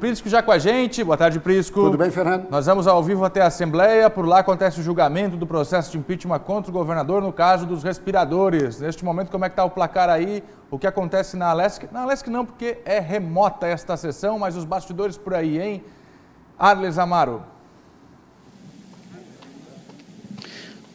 Prisco já com a gente. Boa tarde, Prisco. Tudo bem, Fernando? Nós vamos ao vivo até a Assembleia. Por lá acontece o julgamento do processo de impeachment contra o governador no caso dos respiradores. Neste momento, como é que está o placar aí? O que acontece na Alesc? Na Alesc não, porque é remota esta sessão, mas os bastidores por aí, hein? Arles Amaro.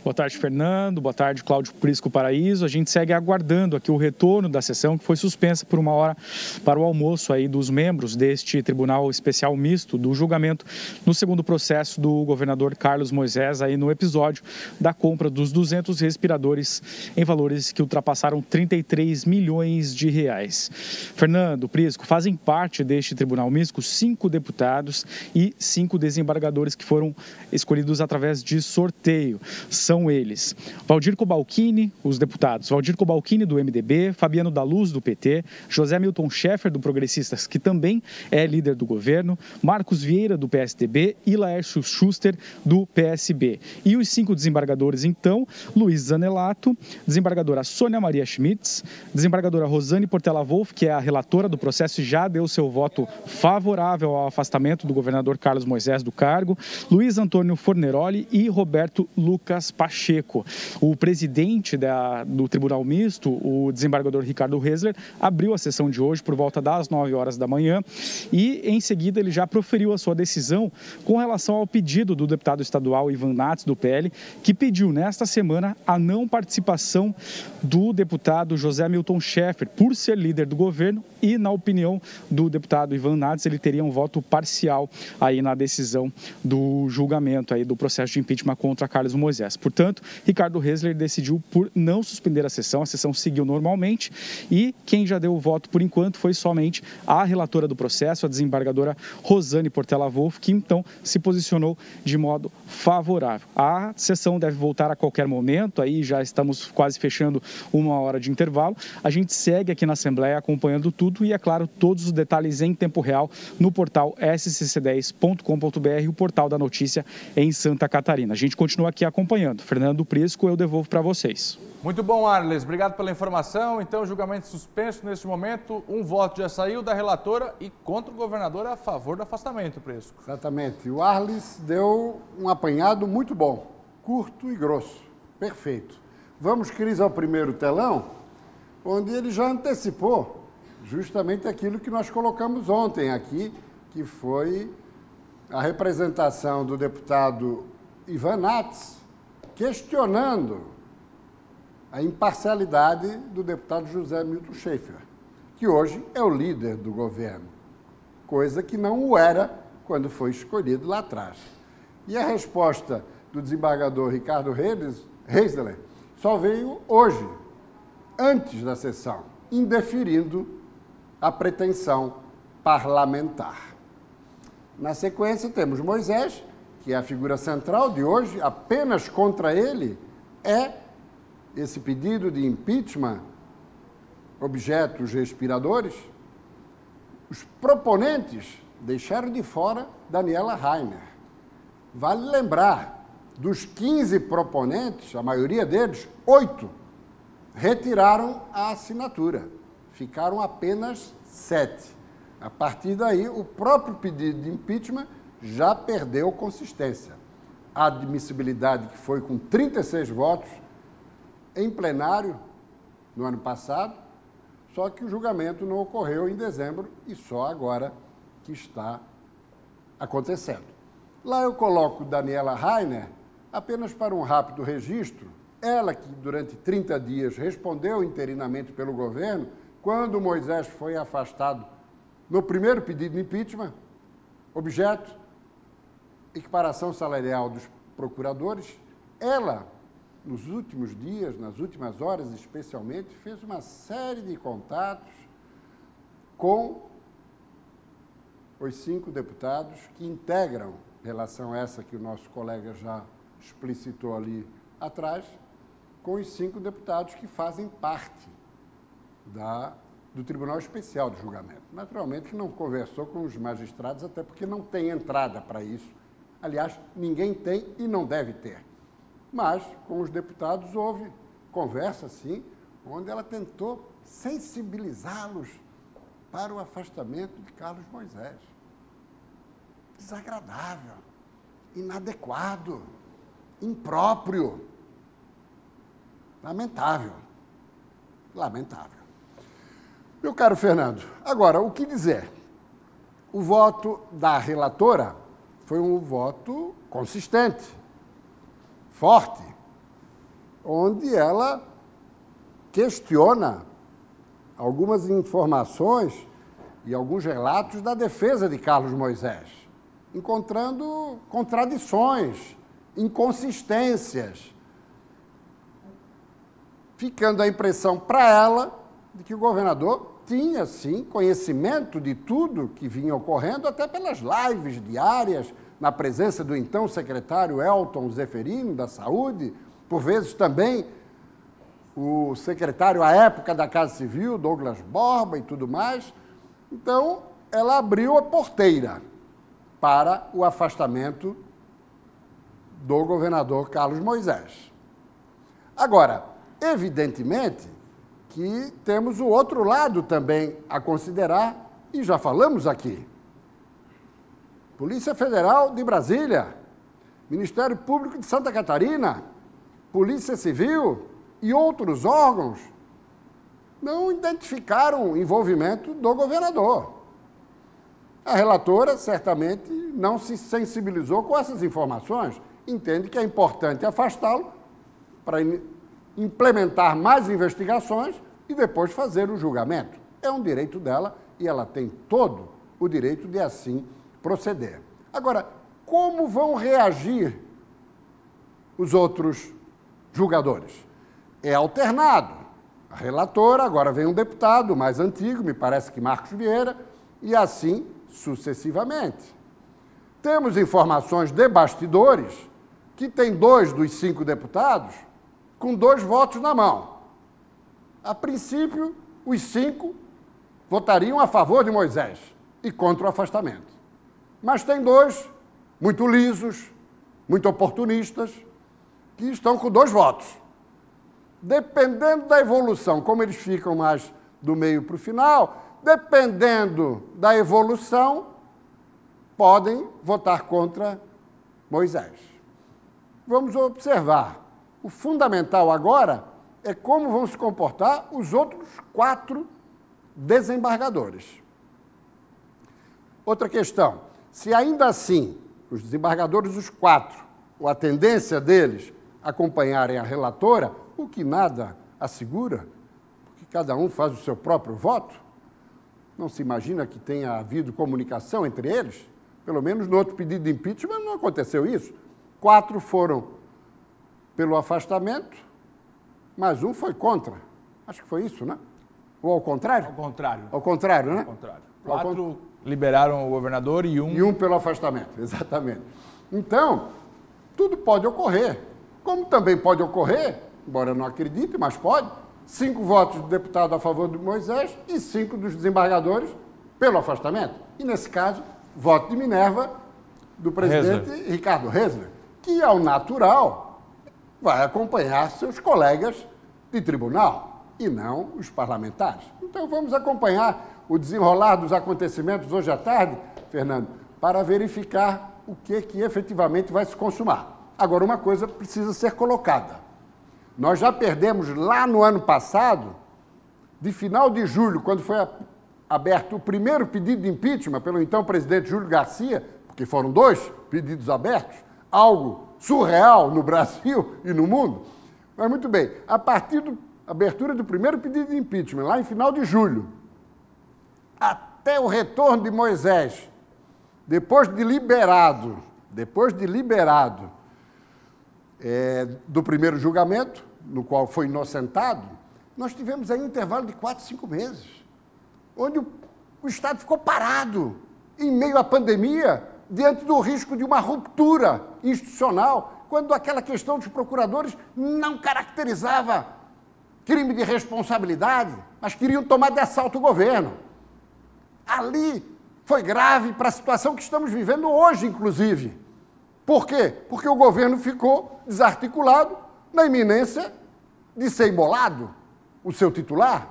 Boa tarde, Fernando. Boa tarde, Cláudio Prisco Paraíso. A gente segue aguardando aqui o retorno da sessão, que foi suspensa por 1 hora para o almoço aí dos membros deste Tribunal Especial Misto do julgamento no segundo processo do governador Carlos Moisés, aí no episódio da compra dos 200 respiradores em valores que ultrapassaram 33 milhões de reais. Fernando, Prisco, fazem parte deste Tribunal Misto 5 deputados e 5 desembargadores que foram escolhidos através de sorteio. São eles: Valdir Cobalcini, os deputados Valdir Cobalcini, do MDB, Fabiano da Luz, do PT, José Milton Schaeffer, do Progressistas, que também é líder do governo, Marcos Vieira, do PSDB e Laércio Schuster, do PSB. E os 5 desembargadores, então: Luiz Zanelato, desembargadora Sônia Maria Schmitz, desembargadora Rosane Portela Wolff, que é a relatora do processo e já deu seu voto favorável ao afastamento do governador Carlos Moisés do cargo, Luiz Antônio Forneroli e Roberto Lucas Pacheco. O presidente do Tribunal Misto, o desembargador Ricardo Hesler, abriu a sessão de hoje por volta das 9 horas da manhã e, em seguida, ele já proferiu a sua decisão com relação ao pedido do deputado estadual Ivan Nats, do PL, que pediu nesta semana a não participação do deputado José Milton Schaeffer, por ser líder do governo, e, na opinião do deputado Ivan Nats, ele teria um voto parcial aí na decisão do julgamento aí do processo de impeachment contra Carlos Moisés. Portanto, Ricardo Hesler decidiu por não suspender a sessão seguiu normalmente e quem já deu o voto por enquanto foi somente a relatora do processo, a desembargadora Rosane Portela Wolff, que então se posicionou de modo favorável. A sessão deve voltar a qualquer momento, aí já estamos quase fechando 1 hora de intervalo. A gente segue aqui na Assembleia acompanhando tudo e, é claro, todos os detalhes em tempo real no portal scc10.com.br, o portal da notícia em Santa Catarina. A gente continua aqui acompanhando. Fernando Prisco, eu devolvo para vocês. Muito bom, Arles. Obrigado pela informação. Então, julgamento suspenso neste momento. Um voto já saiu da relatora e contra o governador a favor do afastamento, Prisco. Exatamente. O Arles deu um apanhado muito bom, curto e grosso. Perfeito. Vamos, Cris, ao primeiro telão, onde ele já antecipou justamente aquilo que nós colocamos ontem aqui, que foi a representação do deputado Ivan Nats questionando a imparcialidade do deputado José Milton Schaeffer, que hoje é o líder do governo, coisa que não o era quando foi escolhido lá atrás. E a resposta do desembargador Ricardo Hesler só veio hoje, antes da sessão, indeferindo a pretensão parlamentar. Na sequência, temos Moisés, que é a figura central de hoje. Apenas contra ele é esse pedido de impeachment, objeto os respiradores. Os proponentes deixaram de fora Daniela Rainer. Vale lembrar, dos 15 proponentes, a maioria deles, 8, retiraram a assinatura. Ficaram apenas 7. A partir daí, o próprio pedido de impeachment já perdeu consistência. A admissibilidade, que foi com 36 votos em plenário no ano passado, só que o julgamento não ocorreu em dezembro e só agora que está acontecendo. Lá eu coloco Daniela Rainer apenas para um rápido registro. Ela que durante 30 dias respondeu interinamente pelo governo, quando Moisés foi afastado no primeiro pedido de impeachment, objeto, equiparação salarial dos procuradores. Ela, nos últimos dias, nas últimas horas especialmente, fez uma série de contatos com os 5 deputados que integram, relação essa que o nosso colega já explicitou ali atrás, com os 5 deputados que fazem parte do Tribunal Especial de Julgamento. Naturalmente que não conversou com os magistrados, até porque não tem entrada para isso. Aliás, ninguém tem e não deve ter. Mas, com os deputados, houve conversa, sim, onde ela tentou sensibilizá-los para o afastamento de Carlos Moisés. desagradável, inadequado, impróprio. Lamentável. Lamentável. Meu caro Fernando, agora, o que dizer? O voto da relatora foi um voto consistente, forte, onde ela questiona algumas informações e alguns relatos da defesa de Carlos Moisés, encontrando contradições, inconsistências, ficando a impressão para ela de que o governador tinha, sim, conhecimento de tudo que vinha ocorrendo, até pelas lives diárias, na presença do então secretário Elton Zeferino, da Saúde, por vezes também o secretário à época da Casa Civil, Douglas Borba e tudo mais. Então, ela abriu a porteira para o afastamento do governador Carlos Moisés. Agora, evidentemente que temos o outro lado também a considerar, e já falamos aqui. Polícia Federal de Brasília, Ministério Público de Santa Catarina, Polícia Civil e outros órgãos não identificaram o envolvimento do governador. A relatora certamente não se sensibilizou com essas informações, entende que é importante afastá-lo para implementar mais investigações e depois fazer o julgamento. É um direito dela e ela tem todo o direito de assim proceder. Agora, como vão reagir os outros julgadores? É alternado. A relatora, agora vem um deputado mais antigo, me parece que Marcos Vieira, e assim sucessivamente. Temos informações de bastidores que tem 2 dos 5 deputados com 2 votos na mão. A princípio, os 5 votariam a favor de Moisés e contra o afastamento. Mas tem 2 muito lisos, muito oportunistas, que estão com 2 votos. Dependendo da evolução, como eles ficam mais do meio para o final, dependendo da evolução, podem votar contra Moisés. Vamos observar. O fundamental agora é como vão se comportar os outros 4 desembargadores. Outra questão, se ainda assim os desembargadores, os 4, ou a tendência deles acompanharem a relatora, o que nada assegura, porque cada um faz o seu próprio voto, não se imagina que tenha havido comunicação entre eles? Pelo menos no outro pedido de impeachment não aconteceu isso. 4 foram pelo afastamento, mas um foi contra. Acho que foi isso, né? Ou ao contrário? Ao contrário. Ao contrário, né? Ao contrário. 4 liberaram o governador e um... E um pelo afastamento, exatamente. Então, tudo pode ocorrer. Como também pode ocorrer, embora eu não acredite, mas pode, 5 votos do deputado a favor de Moisés e 5 dos desembargadores pelo afastamento. E, nesse caso, voto de Minerva do presidente Ricardo Resler, que, ao natural, vai acompanhar seus colegas de tribunal e não os parlamentares. Então, vamos acompanhar o desenrolar dos acontecimentos hoje à tarde, Fernando, para verificar o que efetivamente vai se consumar. Agora, uma coisa precisa ser colocada. Nós já perdemos lá no ano passado, de final de julho, quando foi aberto o primeiro pedido de impeachment pelo então presidente Júlio Garcia, porque foram 2 pedidos abertos, algo surreal no Brasil e no mundo. Mas, muito bem, a partir da abertura do primeiro pedido de impeachment, lá em final de julho, até o retorno de Moisés, depois de liberado do primeiro julgamento, no qual foi inocentado, nós tivemos aí um intervalo de 4, 5 meses, onde o Estado ficou parado, em meio à pandemia, diante do risco de uma ruptura institucional, quando aquela questão dos procuradores não caracterizava crime de responsabilidade, mas queriam tomar de assalto o governo. Ali foi grave para a situação que estamos vivendo hoje, inclusive. Por quê? Porque o governo ficou desarticulado na iminência de ser imolado o seu titular.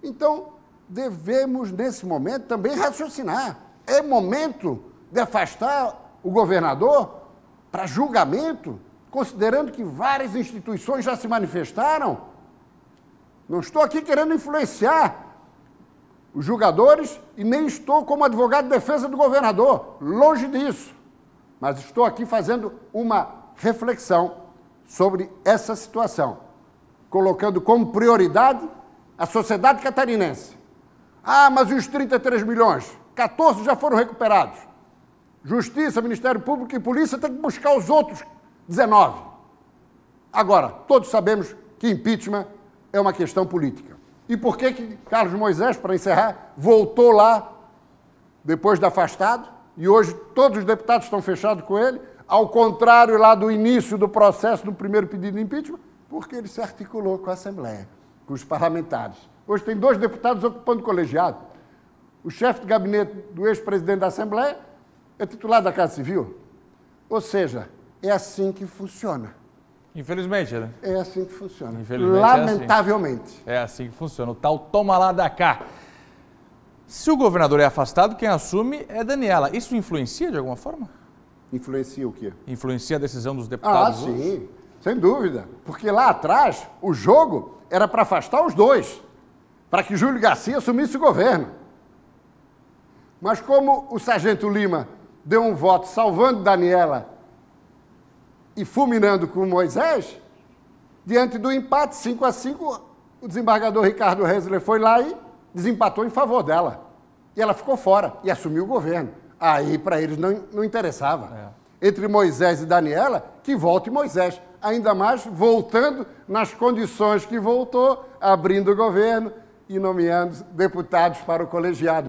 Então, devemos, nesse momento, também raciocinar. É momento de afastar o governador para julgamento, considerando que várias instituições já se manifestaram? Não estou aqui querendo influenciar os julgadores e nem estou como advogado de defesa do governador, longe disso. Mas estou aqui fazendo uma reflexão sobre essa situação, colocando como prioridade a sociedade catarinense. Ah, mas os 33 milhões, 14 já foram recuperados. Justiça, Ministério Público e Polícia têm que buscar os outros 19. Agora, todos sabemos que impeachment é uma questão política. E por que Carlos Moisés, para encerrar, voltou lá depois de afastado e hoje todos os deputados estão fechados com ele, ao contrário lá do início do processo do primeiro pedido de impeachment? Porque ele se articulou com a Assembleia, com os parlamentares. Hoje tem 2 deputados ocupando o colegiado. O chefe de gabinete do ex-presidente da Assembleia é titular da Casa Civil. Ou seja, é assim que funciona. Infelizmente, né? É assim que funciona. Lamentavelmente. É assim que funciona. O tal toma lá da cá. Se o governador é afastado, quem assume é Daniela. Isso influencia de alguma forma? Influencia o quê? Influencia a decisão dos deputados? Ah, sim. Sem dúvida. Porque lá atrás, o jogo era para afastar os 2. Para que Júlio Garcia assumisse o governo. Mas como o sargento Lima deu um voto salvando Daniela e fulminando com Moisés, diante do empate 5-5, o desembargador Ricardo Hesler foi lá e desempatou em favor dela. E ela ficou fora e assumiu o governo. Aí, para eles, não interessava. Entre Moisés e Daniela, que volte Moisés. Ainda mais voltando nas condições que voltou, abrindo o governo e nomeando deputados para o colegiado.